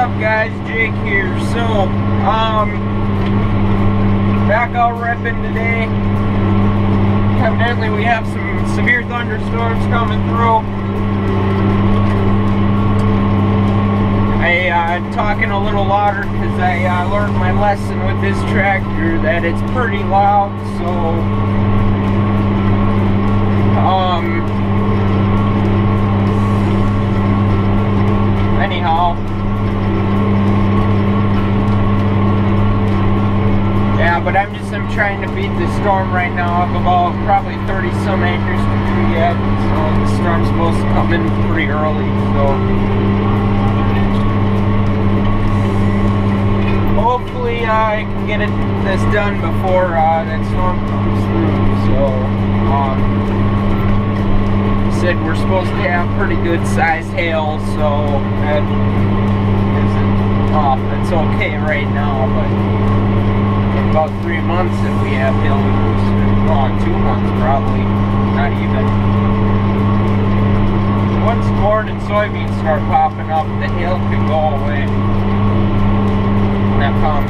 up, guys? Jake here. So, back out repping today. Evidently, we have some severe thunderstorms coming through. I'm talking a little louder because I learned my lesson with this tractor that it's pretty loud. So, anyhow, yeah, but I'm trying to beat the storm right now. I'm about probably 30 some acres to do yet, so the storm's supposed to come in pretty early, so hopefully I can get this done before that storm comes through. So said we're supposed to have pretty good sized hail, so that isn't off. It's okay right now, but in about 3 months if we have hail, well, 2 months probably, not even. Once corn and soybeans start popping up, the hail could go away. That comes.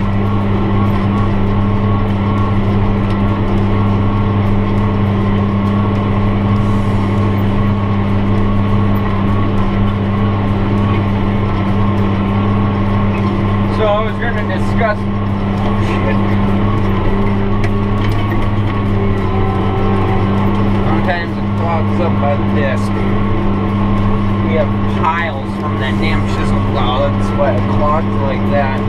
So I was going to discuss. Oh shit. Sometimes it clogs up by the desk. We have piles from that damn chisel plow. That's why it clogs like that.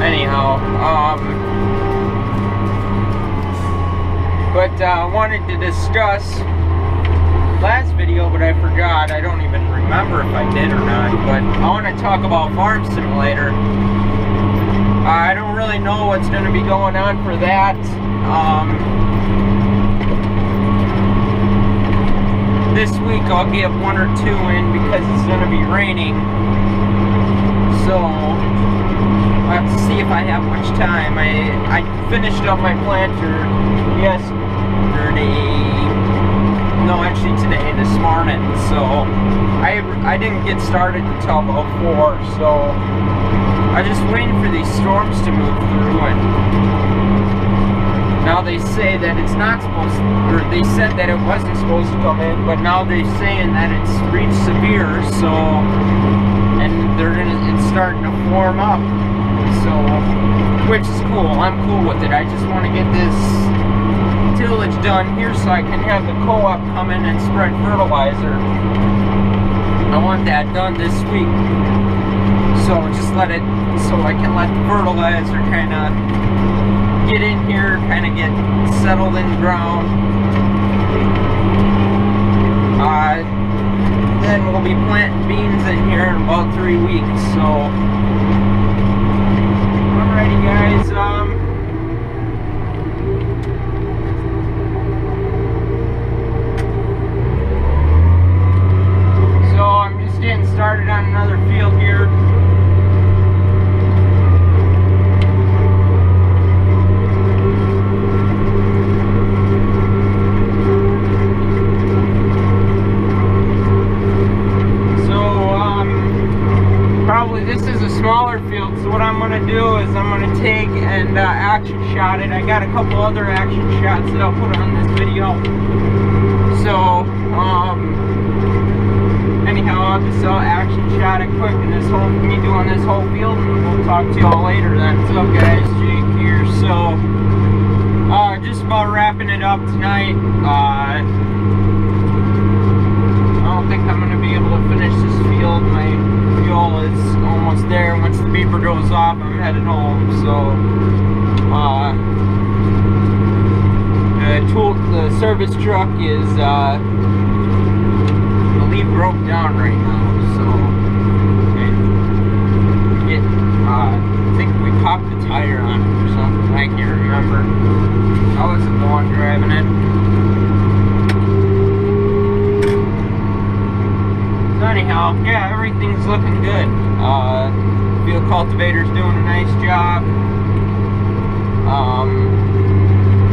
Anyhow, but I wanted to discuss last video, but I forgot. I don't even remember if I did or not, but I want to talk about Farm Simulator. I don't really know what's going to be going on for that. This week I'll get 1 or 2 in because it's going to be raining, so I have to see if I have much time. I finished up my planter this morning, so I didn't get started until about 4, so I'm just waiting for these storms to move through. And now they say that it's not supposed to, or they said that it wasn't supposed to come in, but now they're saying that it's reached severe, so, and it's starting to form up. So, which is cool. I'm cool with it. I just want to get this tillage done here so I can have the co-op come in and spread fertilizer. I want that done this week. So just let it, so I can let the fertilizer kind of get in here, kind of get settled in the ground. Then we'll be planting beans in here in about 3 weeks. So. Alrighty, guys, so I'm just getting started on another field here. Probably this is a smaller field, so what I'm going to do is I'm going to take and action shot it. I got a couple other action shots that I'll put on this video. So, anyhow, I'll action shot it quick in this whole, me doing this whole field, and we'll talk to y'all later then. What's up, guys? Jake here. So, just about wrapping it up tonight. I don't think I'm going to be able to finish this field. My fuel is almost there. Once the beeper goes off, I'm headed home. So the service truck is I believe broke down right now. So I think we popped the tire on it or something. I can't remember. I wasn't the one driving it. So anyhow, yeah, everything's looking good. Field cultivator's doing a nice job.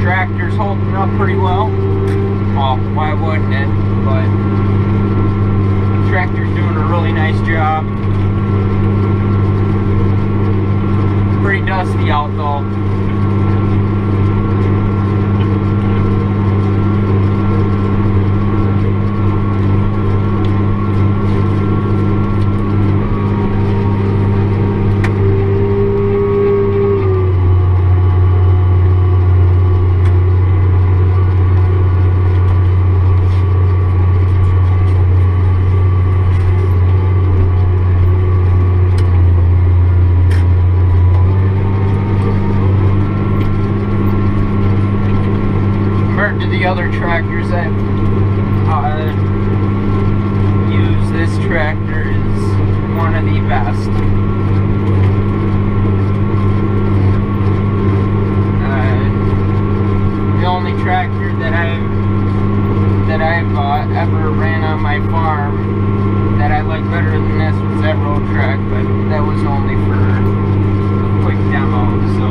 Tractor's holding up pretty well. Well, why wouldn't it? But the tractor's doing a really nice job. Pretty dusty out though. Other tractors I've used, this tractor is one of the best. The only tractor that I've ever ran on my farm that I like better than this was that road track, but that was only for a quick demo. So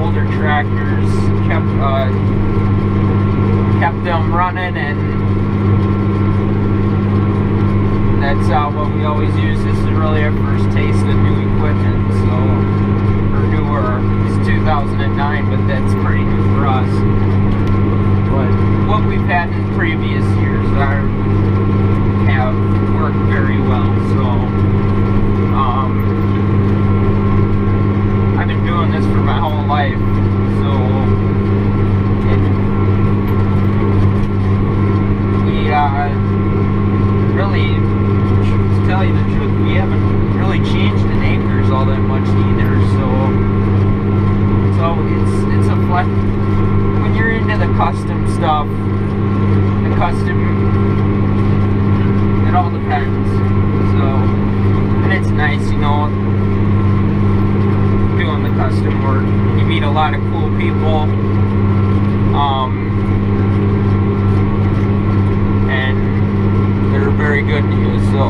older tractors, kept them running, and that's what we always use. This is really our first taste of new equipment, so, or newer. It's 2009, but that's pretty new for us. But what we've had in previous years have worked very well, so I've been doing this for my whole life, so we really, to tell you the truth, we haven't really changed in acres all that much either. So it's a flex. When you're into the custom stuff, it all depends. So, and it's nice, you know, doing the custom work. You meet a lot of cool people, and they're very good to you, so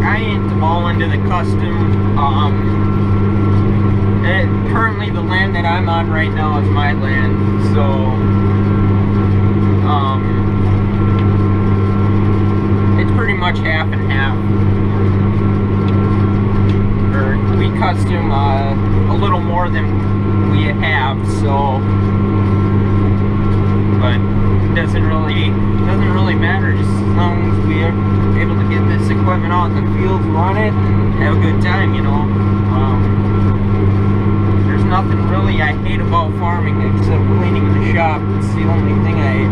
I ain't all into the custom. Currently the land that I'm on right now is my land, so it's pretty much half and half. Or we custom a little more than we have, so, but it doesn't really matter, just as long as we are able to get this equipment out in the field, run it, and have a good time, you know. There's nothing really I hate about farming except cleaning the shop. It's the only thing I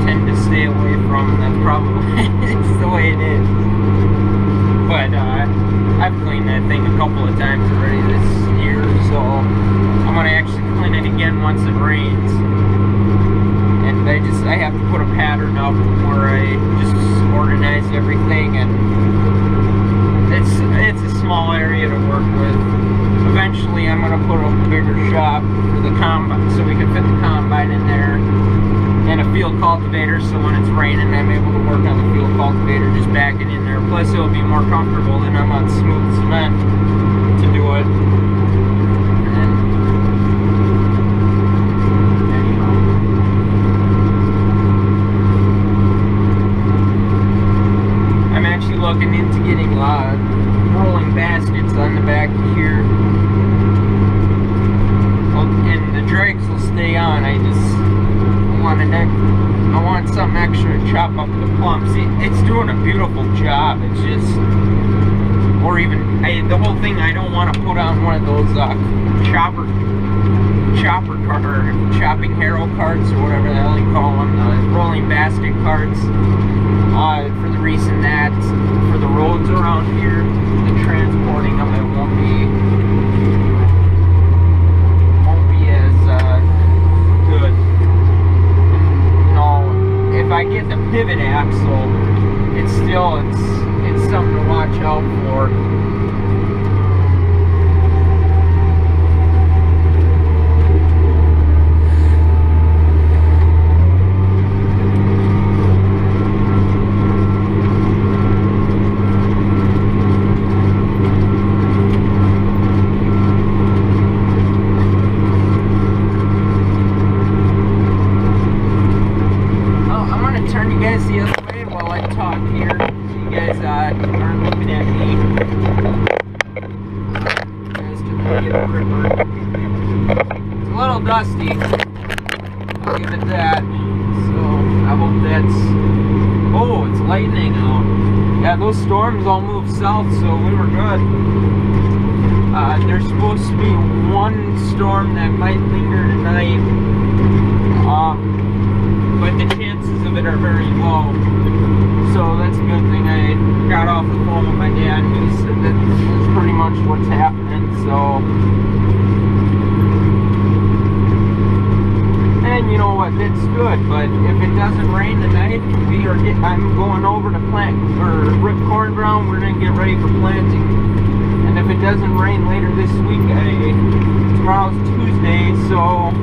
tend to stay away from. That's probably it's the way it is. But I've cleaned that thing a couple of times already this year, so I'm gonna actually clean it again once it rains. And I have to put a pattern up where I just organize everything, and it's a small area to work with. Eventually I'm gonna put a bigger shop for the combine, so we can fit the combine in there, and a field cultivator, so when it's raining I'm able to work on the field cultivator, just back it in there. Plus it'll be more comfortable than I'm on smooth cement to do it. Looking into getting rolling baskets on the back here. dregs will stay on. I want something extra to chop up the plums. It's doing a beautiful job. It's just, or even the whole thing. I don't want to put on one of those chopper cart or chopping harrow carts or whatever the hell you call them, the rolling basket carts. For the reason that for the roads around here, the transporting them, it won't be as good. You know, if I get the pivot axle, it's something to watch out for. The other way while I talk here, so you guys aren't looking at me. You guys can get a ripper. It's a little dusty, I'll give it that. So I hope that's. Oh, it's lightning out. Yeah, those storms all moved south, so we were good. There's supposed to be one storm that might linger tonight. But the chances of it are very low. So that's a good thing. I got off the phone with my dad and he said that that's pretty much what's happening. So, and you know what, that's good. But if it doesn't rain tonight, I'm going over to plant or rip corn ground. We're gonna get ready for planting. And if it doesn't rain later this week, tomorrow's Tuesday, so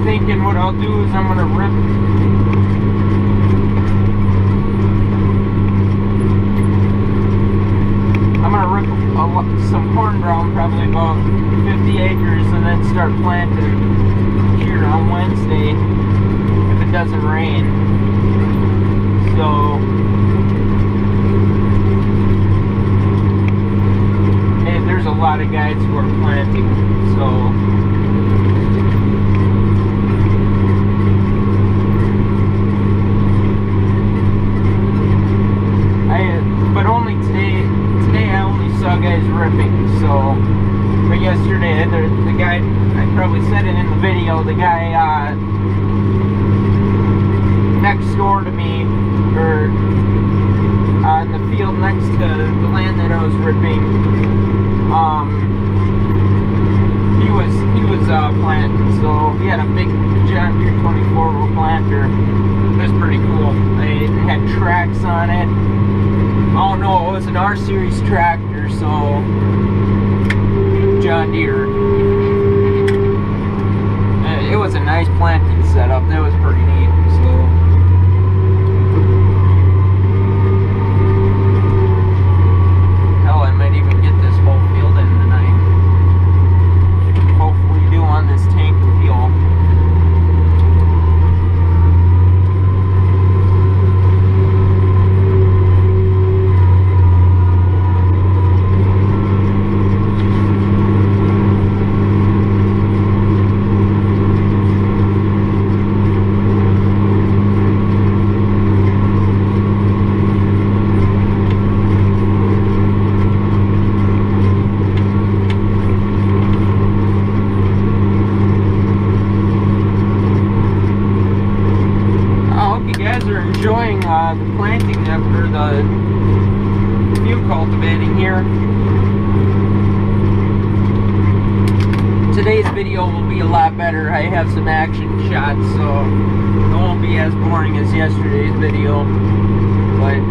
thinking what I'll do is I'm gonna rip some corn ground, probably about 50 acres, and then start planting here on Wednesday if it doesn't rain. So hey, there's a lot of guys who are planting, so but only today I only saw guys ripping. So, but yesterday the guy, I probably said it in the video, the guy next door to me, or in the field next to the land that I was ripping, he was planting. So he had a big John Deere 24-row planter. It was pretty cool. It had tracks on it. Oh no, it was an R-Series tractor, so John Deere. It was a nice planting setup. That was pretty neat. So hell, I might even get this whole field in tonight. Hopefully do on this tank fuel. Enjoying the planting after the field cultivating here. Today's video will be a lot better. I have some action shots, so it won't be as boring as yesterday's video. But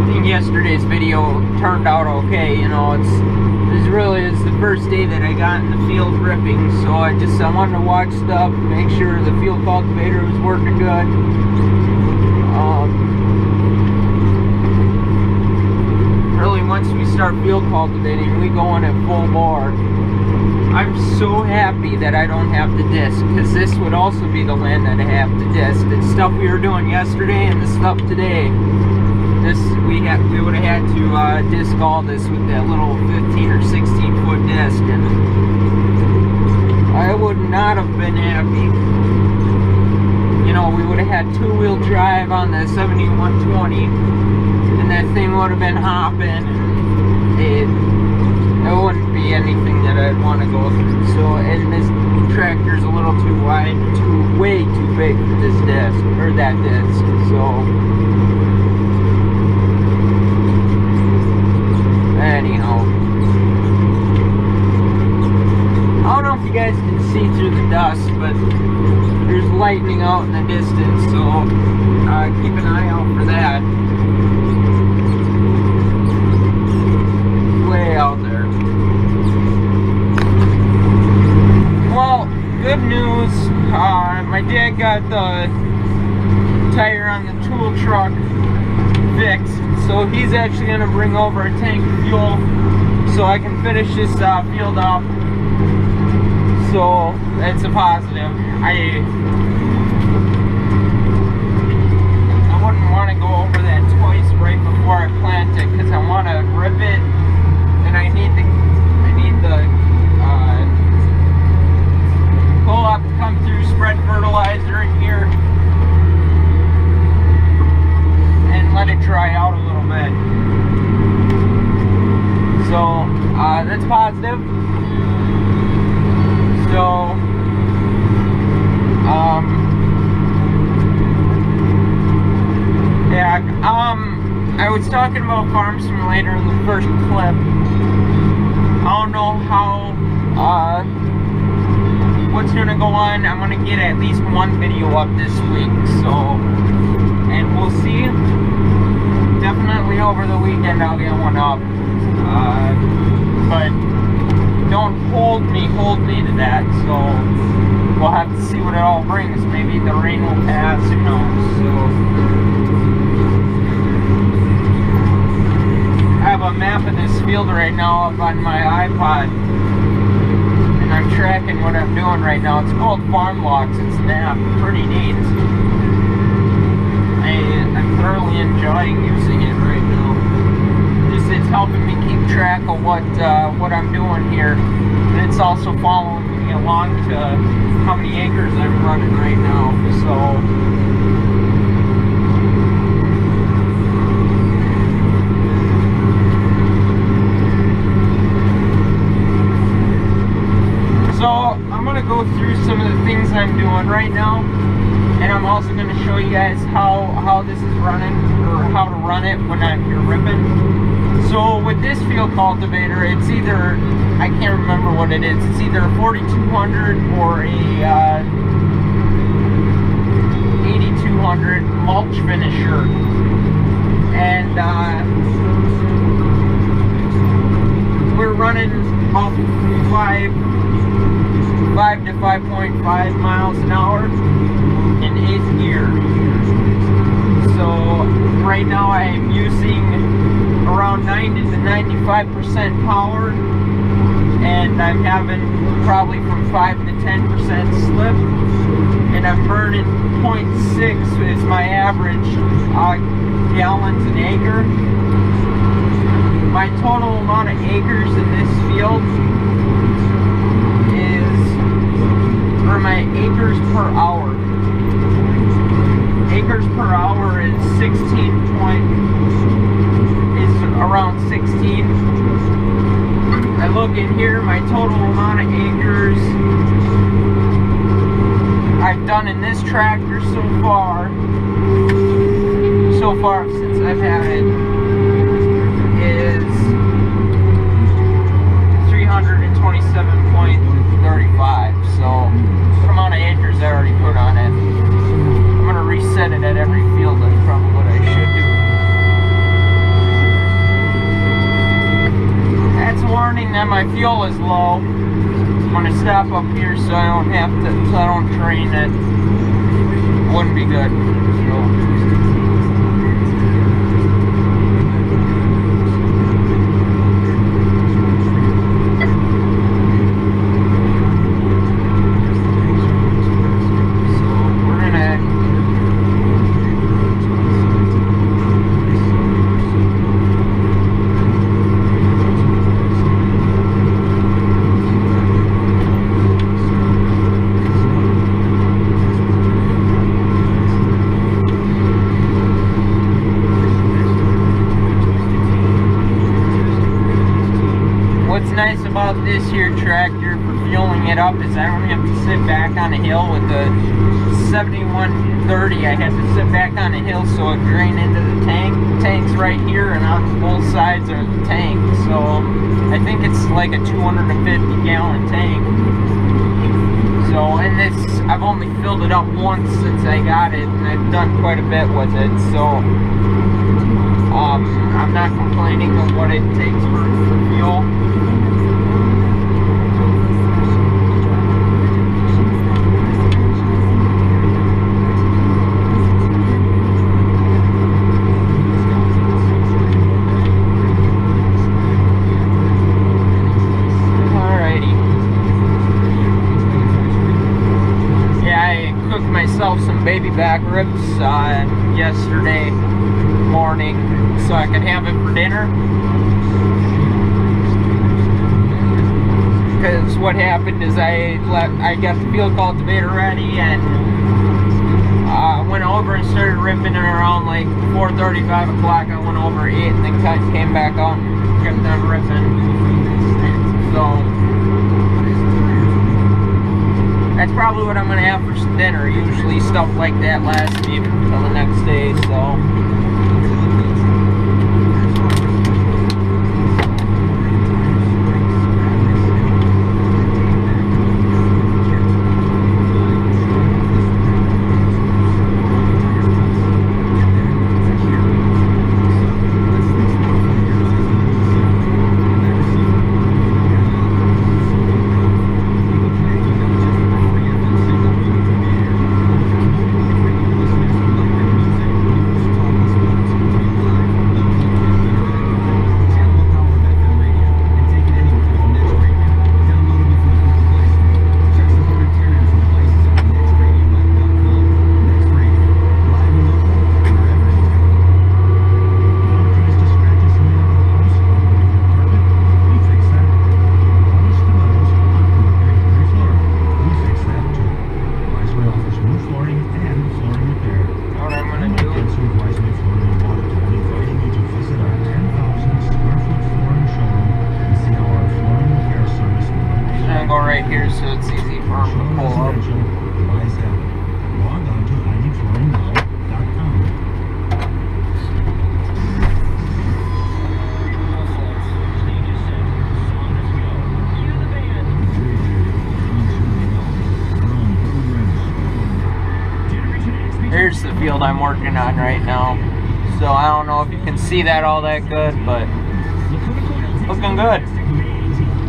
I think yesterday's video turned out okay. You know, this really is the first day that I got in the field ripping, so I wanted to watch stuff, make sure the field cultivator was working good. Really, once we start field cultivating, we go in at full bore. I'm so happy that I don't have the disc, because this would also be the land that I have the disc. The stuff we were doing yesterday and the stuff today, this we would have had to disc all this with that little 15 or 16 foot disc, and I would not have been happy. You know, we would have had two-wheel drive on the 7120, and that thing would have been hopping. It wouldn't be anything that I'd want to go through. So, and this tractor's a little too wide, way too big for this disc, or that disc. So, anyhow, I don't know if you guys can see through the dust, but there's lightning out in the distance, so keep an eye out for that. Way out there. Well, good news. My dad got the tire on the tool truck fixed, so he's actually going to bring over a tank of fuel so I can finish this field up. So that's a positive. I wouldn't want to go over that twice right before I plant it, because I want to rip it, and I need the pull-up to come through, spread fertilizer in here, and let it dry out a little bit. So that's positive. So yeah, I was talking about Farm Simulator in the first clip. I don't know how what's gonna go on. I'm gonna get at least one video up this week, so, and we'll see. Definitely over the weekend I'll get one up, but don't hold me to that. So we'll have to see what it all brings. Maybe the rain will pass, who knows. So I have a map of this field right now up on my iPod, and I'm tracking what I'm doing right now. It's called Farm Logs. It's an app, pretty neat. I'm thoroughly enjoying using it right now. It's helping me keep track of what I'm doing here, and it's also following me along to how many acres I'm running right now. So I'm gonna go through some of the things I'm doing right now, and I'm also gonna show you guys how this is running, or how to run it when you're ripping. So with this field cultivator, it's either, I can't remember what it is, it's either a 4200 or a 8200 mulch finisher. And we're running about 5 to 5.5 miles an hour in 8th gear. So right now I am using around 90 to 95% power, and I'm having probably from 5 to 10% slip, and I'm burning 0.6 is my average gallons an acre. My total amount of acres in this field is, or my acres per hour. Acres per hour is around 16. I look in here, my total amount of acres I've done in this tractor so far since I've had it is 327.35. So the amount of acres I already put on it. I'm gonna reset it at every field. That's probably what I should do. That's a warning that my fuel is low. I'm gonna stop up here so I don't drain it. Wouldn't be good. about this here tractor for fueling it up is I don't have to sit back on a hill with the 7130. I have to sit back on a hill so it drain into the tank. The tank's right here and on both sides are the tank. So I think it's like a 250 gallon tank. So, and this, I've only filled it up once since I got it, and I've done quite a bit with it, so I'm not complaining of what it takes for fuel. Some baby back ribs yesterday morning so I could have it for dinner, because what happened is I got the field cultivator ready and went over and started ripping it around like 4:30, 5 o'clock. I went over, ate, and then came back out and got done ripping. So that's probably what I'm going to have for dinner. Usually stuff like that lasts me until the next day, so. Right here, so it's easy for them to pull up. Here's the field I'm working on right now. So I don't know if you can see that all that good, but looking good.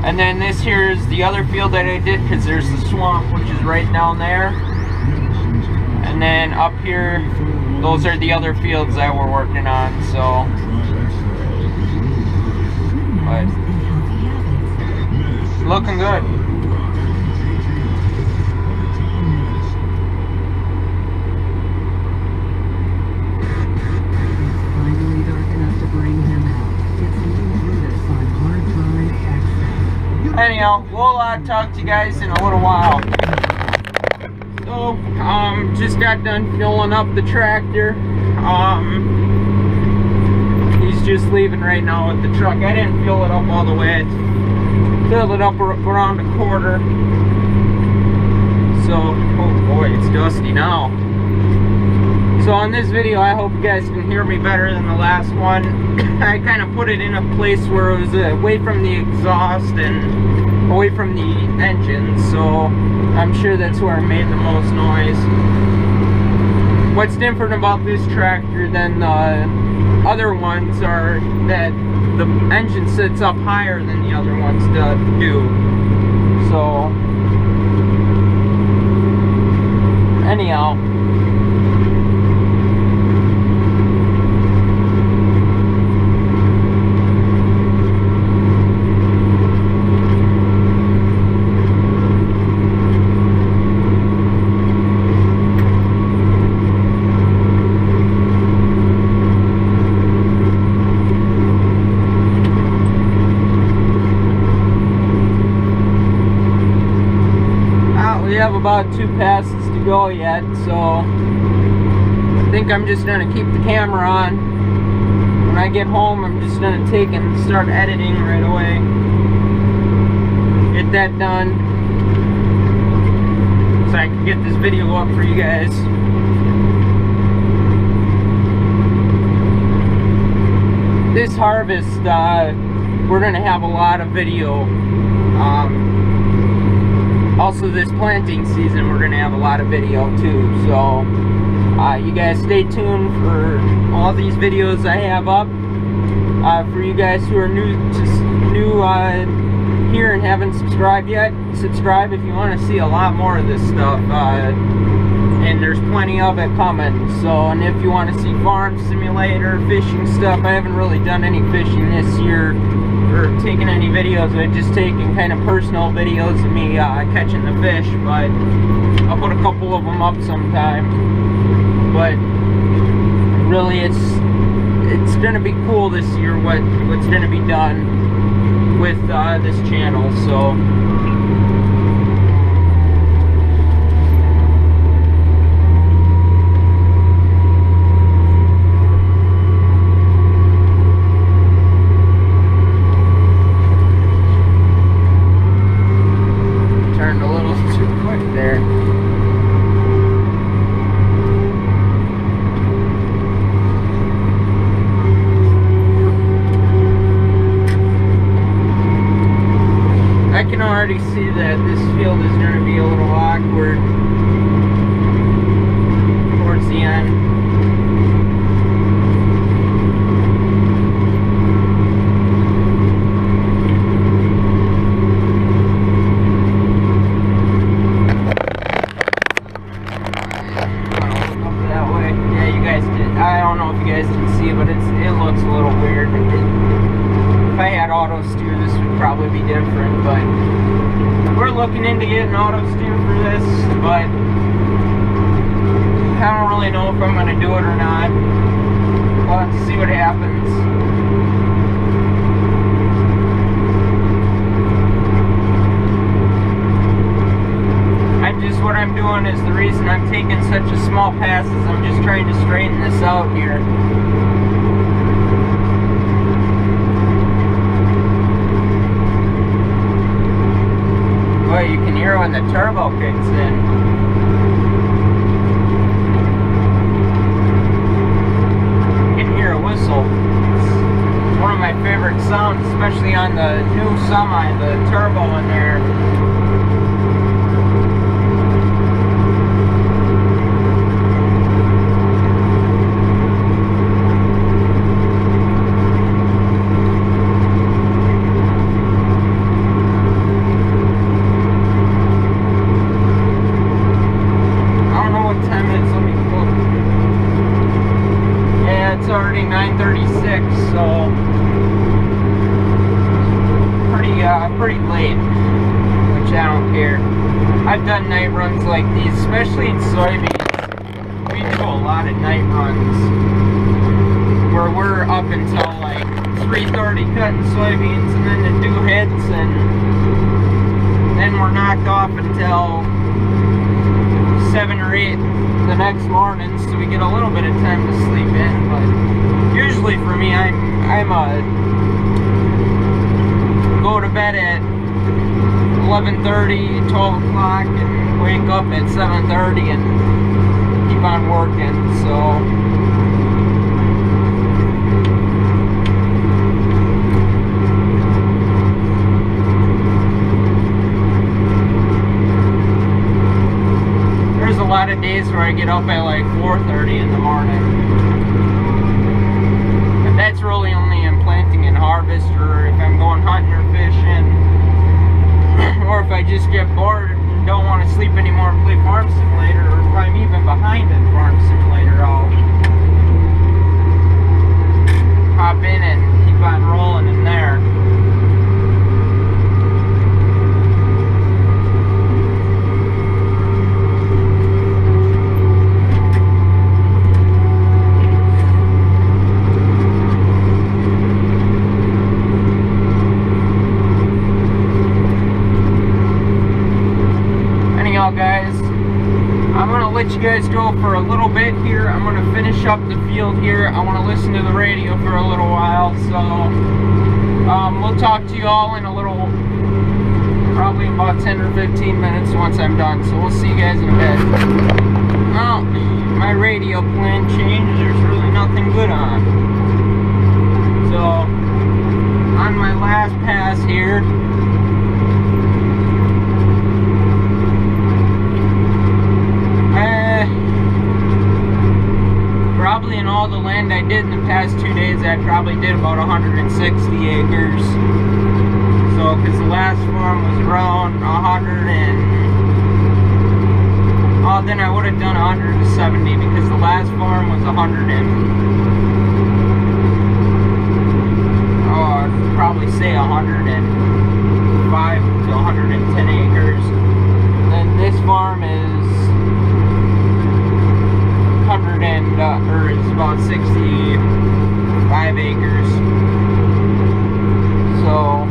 And then this here is the other field that I did, because there's the swamp, which is right down there. And then up here, those are the other fields that we're working on, so. But, looking good. Finally dark enough to bring him out. It's a little Brutus on hard time access. Anyhow, we'll talk to you guys in a little while. So, just got done filling up the tractor. He's just leaving right now with the truck. I didn't fill it up all the way. I filled it up around a quarter. So, oh boy, it's dusty now. So on this video, I hope you guys can hear me better than the last one. I kind of put it in a place where it was away from the exhaust and away from the engine, so I'm sure that's where I made the most noise. What's different about this tractor than the other ones are that the engine sits up higher than the other ones do. So, anyhow. Have about 2 passes to go yet, so I think I'm just gonna keep the camera on. When I get home, I'm just gonna take and start editing right away. get that done so I can get this video up for you guys. This harvest, we're gonna have a lot of video. Also this planting season, we're gonna have a lot of video too. So you guys stay tuned for all these videos I have up. For you guys who are new here and haven't subscribed yet, subscribe if you want to see a lot more of this stuff. And there's plenty of it coming. So, and if you want to see farm simulator, fishing stuff, I haven't really done any fishing this year or taken any videos. I've just taken kind of personal videos of me catching the fish, but I'll put a couple of them up sometime. But really, it's gonna be cool this year what's gonna be done with this channel. So. Already see that this field is going to be a little awkward towards the end. Look up that way. Yeah, you guys did. I don't know if you guys can see it, but it looks a little weird. If I had auto steer, this would probably be different, but we're looking into getting auto steer for this, but I don't really know if I'm going to do it or not. We'll have to see what happens. What I'm doing is the reason I'm taking such a small pass is I'm just trying to straighten this out here. Boy, you can hear when the turbo kicks in. You can hear a whistle. It's one of my favorite sounds, especially on the new semi, the turbo in there. Already 9:36, so pretty late, which I don't care. I've done night runs like these, especially in soybeans. We do a lot of night runs where we're up until like 3:30 cutting soybeans, and then the dew hits, and then we're knocked off until 7 or 8 the next morning, so we get a little bit of time to sleep in. But usually for me, I'm go to bed at 11:30, 12 o'clock, and wake up at 7:30 and keep on working. So there's a lot of days where I get up at like 4:30 in the morning. That's really only in planting and harvest, or if I'm going hunting or fishing, or if I just get bored and don't want to sleep anymore and play Farm Simulator, or if I'm even behind in Farm Simulator, I'll hop in and keep on rolling in there. Guys, I'm gonna let you guys go for a little bit here. I'm gonna finish up the field here. I want to listen to the radio for a little while, so we'll talk to you all in a little probably about 10 or 15 minutes once I'm done. So we'll see you guys in a bit. Well, my radio plan changed. There's really nothing good on. So on my last pass here, probably in all the land I did in the past 2 days, I probably did about 160 acres. So, because the last farm was around 100 and... oh, then I would have done 170 because the last farm was 100 and... oh, I'd probably say 105 to 110 acres. And then this farm is 100 and, or it's about 65 acres. So...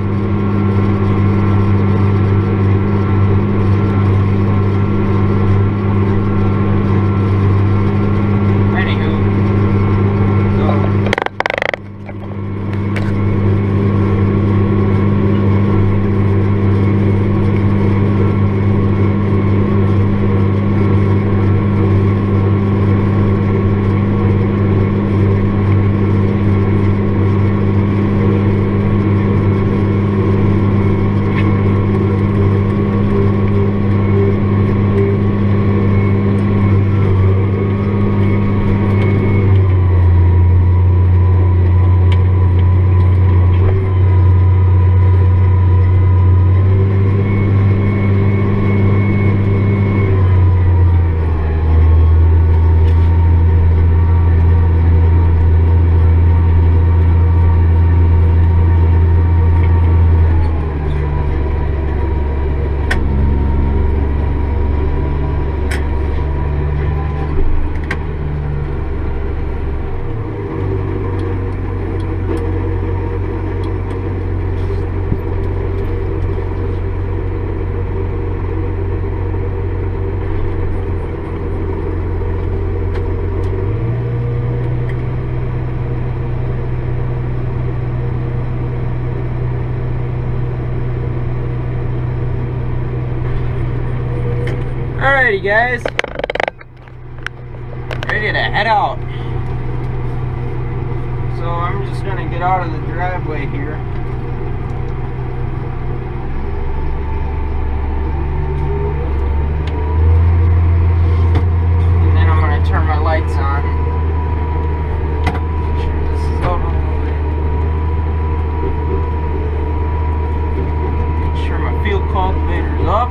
Alrighty guys, ready to head out. So I'm just gonna get out of the driveway here. And then I'm gonna turn my lights on. Make sure this is out a little bit. Make sure my field cultivator's up.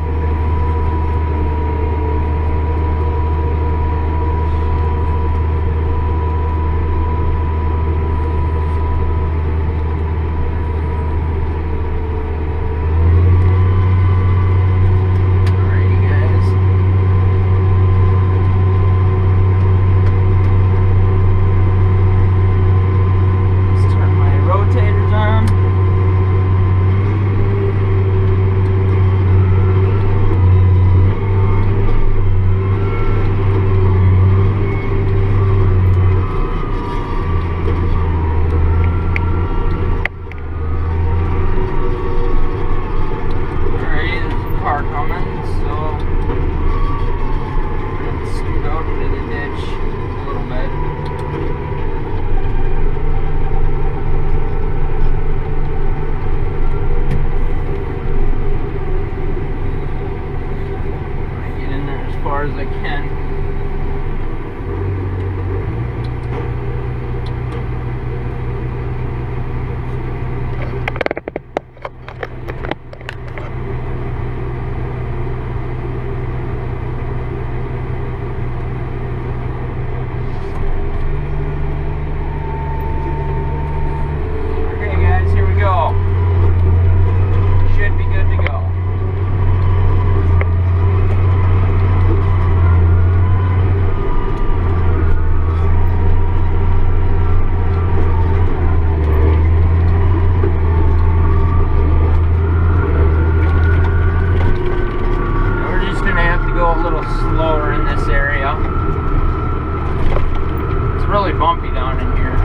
As I can. Okay guys, here we go. Should be good to go. A little slower in this area. It's really bumpy down in here.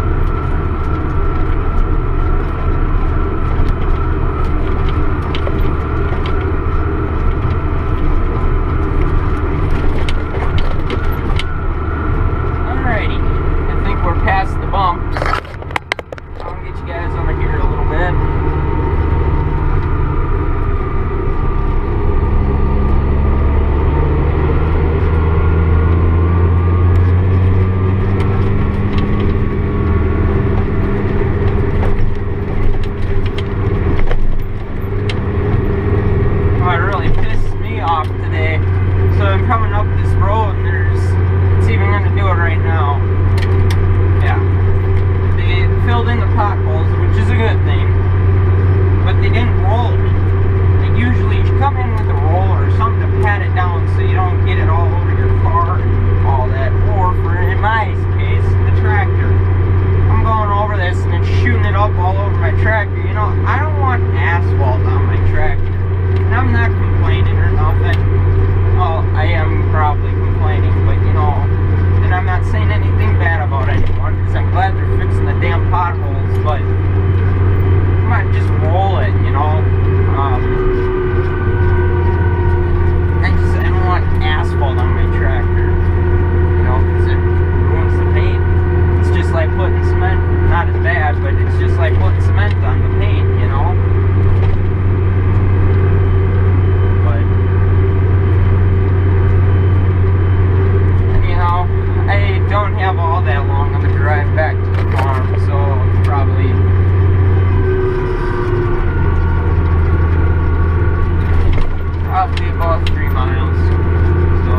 have all that long of a drive back to the farm, so probably about 3 miles. So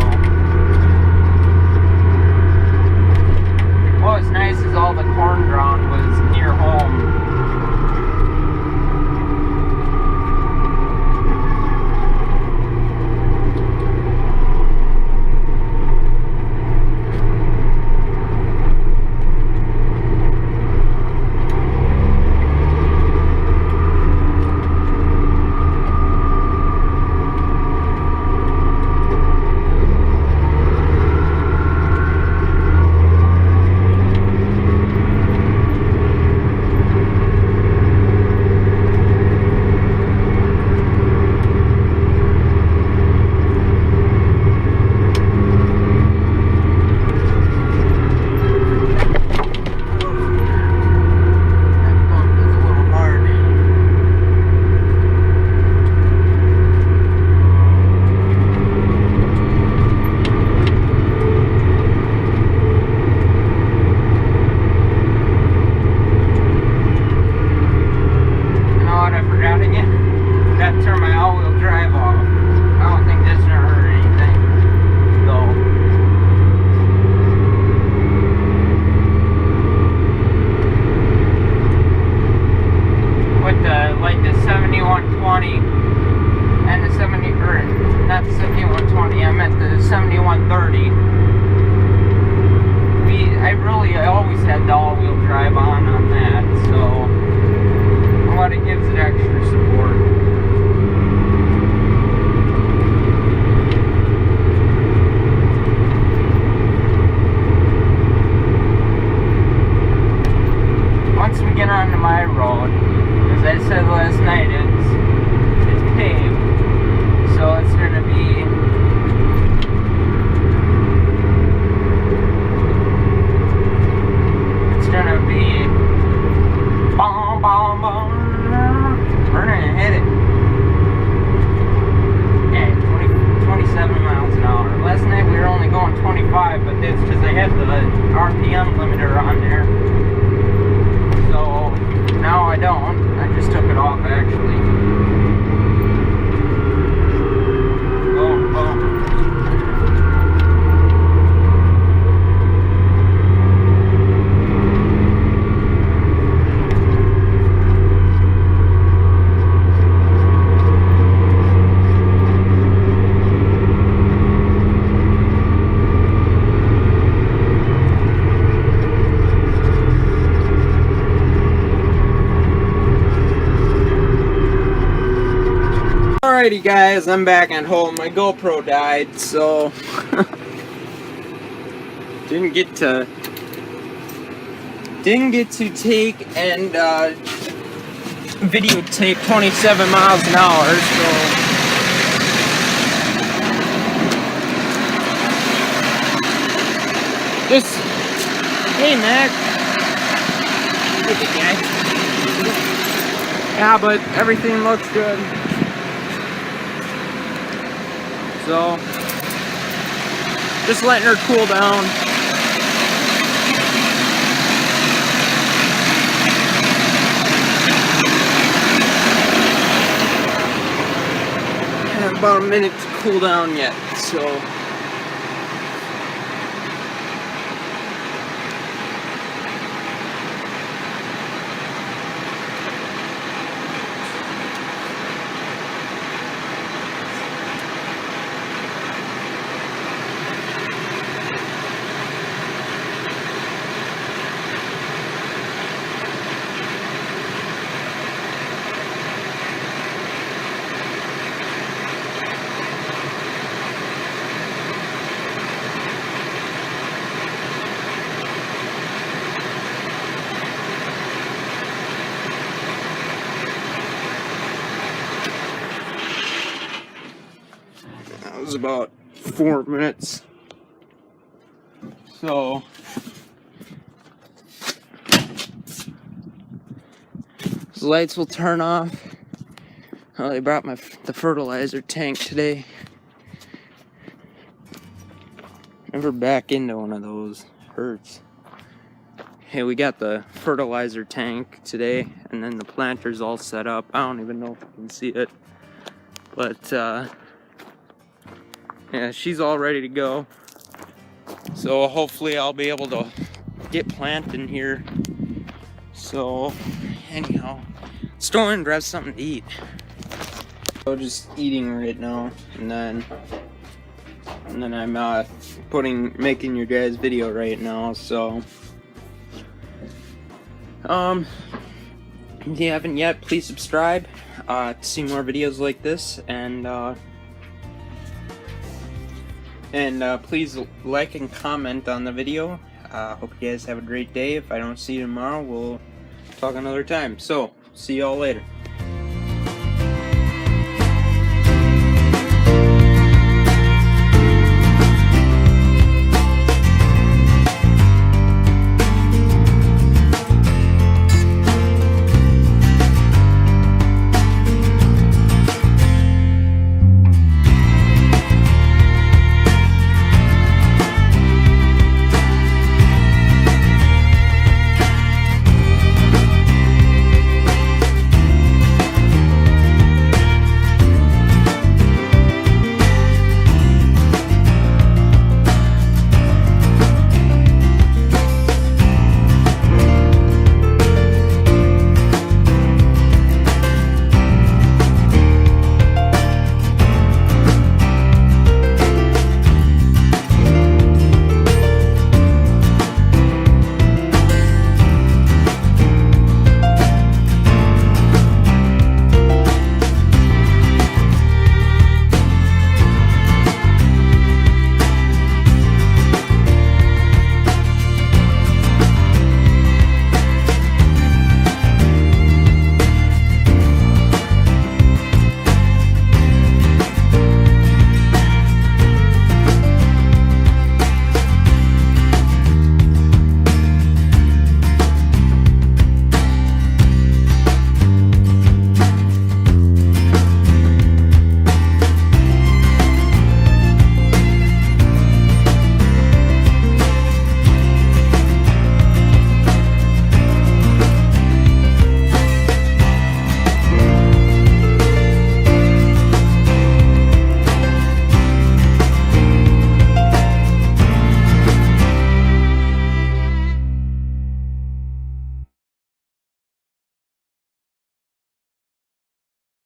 what was nice is all the corn ground was near home. I always had the all-wheel drive on that, so what it gives it extra support. Once we get onto my road, as I said last night, it's paved, so it's gonna be boom, boom, boom. We're gonna hit it at 27 miles an hour. Last night we were only going 25, but that's because I had the RPM limiter on there. So now I don't. I just took it off actually. Boom, boom. Alrighty guys, I'm back at home. My GoPro died, so didn't get to take and videotape 27 miles an hour, so just hey Mac. Look at guy. Yeah, but everything looks good. So, just letting her cool down. I have about a minute to cool down yet, so. That was about 4 minutes. So the lights will turn off. Oh, they brought the fertilizer tank today. Never back into one of those. Hurts. Hey, we got the fertilizer tank today, and then the planter's all set up. I don't even know if you can see it, but yeah, she's all ready to go. So hopefully I'll be able to get planting here. So anyhow, let's go in and grab something to eat. So just eating right now, and then I'm making your guys' video right now. So if you haven't yet, please subscribe to see more videos like this, and please like and comment on the video. Hope you guys have a great day. If I don't see you tomorrow, we'll talk another time. So see y'all later.